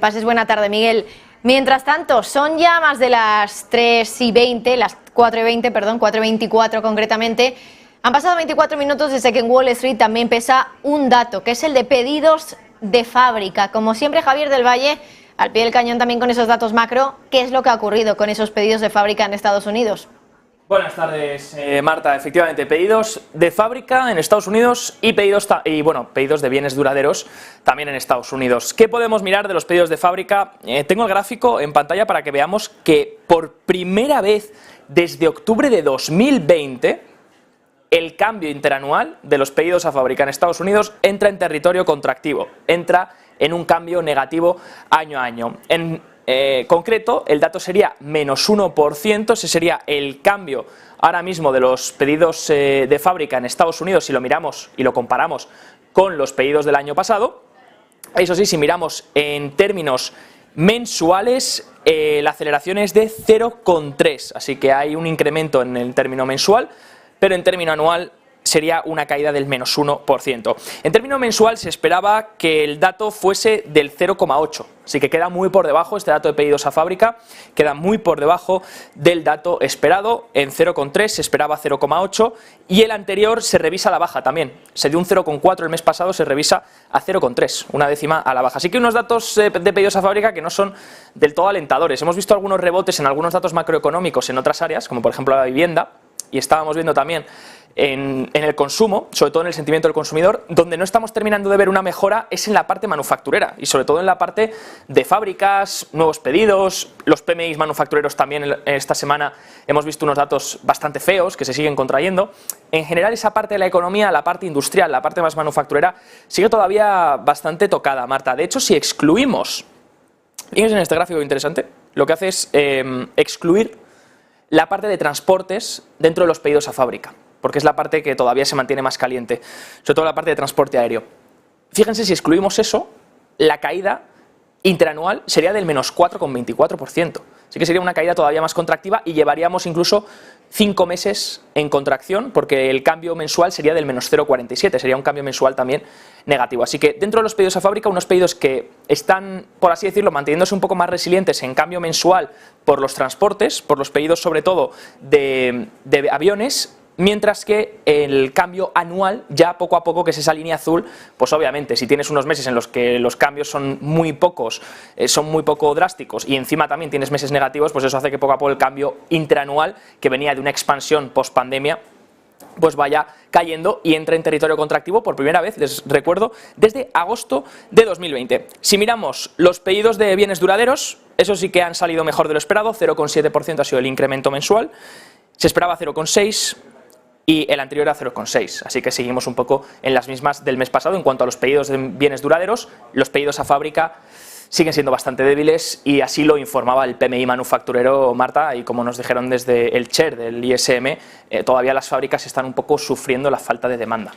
Pases buena tarde, Miguel. Mientras tanto, son ya más de las 3:20, las 4:20, perdón, 4:24 concretamente. Han pasado 24 minutos desde que en Wall Street también pesa un dato, que es el de pedidos de fábrica. Como siempre, Javier del Valle, al pie del cañón también con esos datos macro. ¿Qué es lo que ha ocurrido con esos pedidos de fábrica en Estados Unidos? Buenas tardes, Marta. Efectivamente, pedidos de fábrica en Estados Unidos y pedidos de bienes duraderos también en Estados Unidos. ¿Qué podemos mirar de los pedidos de fábrica? Tengo el gráfico en pantalla para que veamos que por primera vez desde octubre de 2020 el cambio interanual de los pedidos a fábrica en Estados Unidos entra en territorio contractivo, entra en un cambio negativo año a año. En concreto, el dato sería menos 1%, ese sería el cambio ahora mismo de los pedidos de fábrica en Estados Unidos si lo miramos y lo comparamos con los pedidos del año pasado. Eso sí, si miramos en términos mensuales, la aceleración es de 0,3, así que hay un incremento en el término mensual, pero en término anual sería una caída del menos 1%. En término mensual se esperaba que el dato fuese del 0,8, así que queda muy por debajo, este dato de pedidos a fábrica queda muy por debajo del dato esperado. En 0,3 se esperaba 0,8 y el anterior se revisa a la baja también, se dio un 0,4 el mes pasado, se revisa a 0,3, una décima a la baja. Así que unos datos de pedidos a fábrica que no son del todo alentadores. Hemos visto algunos rebotes en algunos datos macroeconómicos en otras áreas, como por ejemplo la vivienda, y estábamos viendo también en el consumo, sobre todo en el sentimiento del consumidor. Donde no estamos terminando de ver una mejora es en la parte manufacturera y sobre todo en la parte de fábricas, nuevos pedidos. Los PMIs manufactureros también esta semana hemos visto unos datos bastante feos que se siguen contrayendo. En general esa parte de la economía, la parte industrial, la parte más manufacturera sigue todavía bastante tocada, Marta. De hecho, si excluimos, fíjense en este gráfico interesante, lo que hace es excluir la parte de transportes dentro de los pedidos a fábrica, porque es la parte que todavía se mantiene más caliente, sobre todo la parte de transporte aéreo. Fíjense, si excluimos eso, la caída interanual sería del menos 4,24%. Así que sería una caída todavía más contractiva y llevaríamos incluso 5 meses en contracción, porque el cambio mensual sería del menos 0,47, sería un cambio mensual también negativo. Así que dentro de los pedidos a fábrica, unos pedidos que están, por así decirlo, manteniéndose un poco más resilientes en cambio mensual por los transportes, por los pedidos sobre todo de aviones, mientras que el cambio anual, ya poco a poco, que es esa línea azul, pues obviamente si tienes unos meses en los que los cambios son muy pocos, son muy poco drásticos y encima también tienes meses negativos, pues eso hace que poco a poco el cambio interanual, que venía de una expansión post pandemia, pues vaya cayendo y entre en territorio contractivo por primera vez, les recuerdo, desde agosto de 2020. Si miramos los pedidos de bienes duraderos, eso sí que han salido mejor de lo esperado, 0,7% ha sido el incremento mensual, se esperaba 0,6%, y el anterior era 0,6, así que seguimos un poco en las mismas del mes pasado en cuanto a los pedidos de bienes duraderos. Los pedidos a fábrica siguen siendo bastante débiles y así lo informaba el PMI manufacturero, Marta, y como nos dijeron desde el chair del ISM, todavía las fábricas están un poco sufriendo la falta de demanda.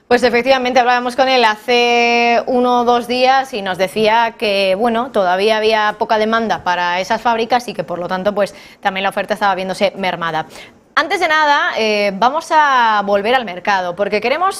Pues efectivamente hablábamos con él hace 1 o 2 días y nos decía que bueno, todavía había poca demanda para esas fábricas y que por lo tanto pues también la oferta estaba viéndose mermada. Antes de nada, vamos a volver al mercado porque queremos